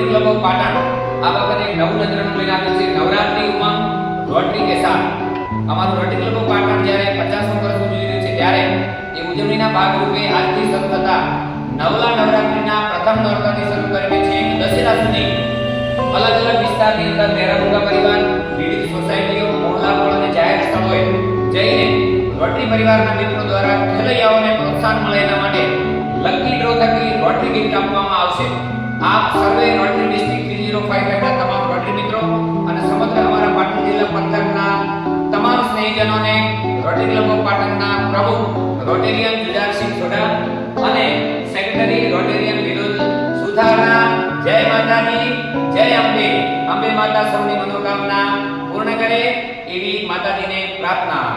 Rotary club of Patan આ વખતે એક નવું નજરાણું લઈને આવ્યું છે, નવરાત્રી ઉમંગ રોટરી કે સાથ। અમારું રોટરી ક્લબ ઓફ પાટણ જ્યારે 50મું વર્ષ ઉજવી રહ્યું છે ત્યારે એ ઉજવણીના ભાગરૂપે આજથી શરૂ થતા નવલા નવરાત્રીના પ્રથમ નોરતાથી શરૂ કરીને છેક દશેરા સુધી અલગ અલગ વિસ્તારની અંદર મેરામુગા પરિવાર, વિવિધ સોસાયટીઓ, મોહલ્લા અને જાહેર સ્થળોએ જઈને રોટરી પરિવારના મિત્રો દ્વારા ખેલૈયાઓને પ્રોત્સાહન મળે એના માટે લકી ડ્રો થકી રોટરી ગિફ્ટ આપવામાં આવશે। આપ સર્વે રોટરી ડિસ્ટ્રિક્ટ 3055 ના તમામ રોટરી મિત્રો અને સમગ્ર અમારા પાટણ જિલ્લા પંથકના તમામ સ્નેહીજનોને રોટરી ક્લબ ઓફ પાટણના પ્રમુખ રોટેરિયન જુજારસિંહ સોઢા અને સેક્રેટરી રોટેરિયન વિનોદ સુથારના જય માતાજી, જય અંબે। અંબે માતા સૌની મનોકામના પૂર્ણ કરે એવી માતાજીને પ્રાર્થના।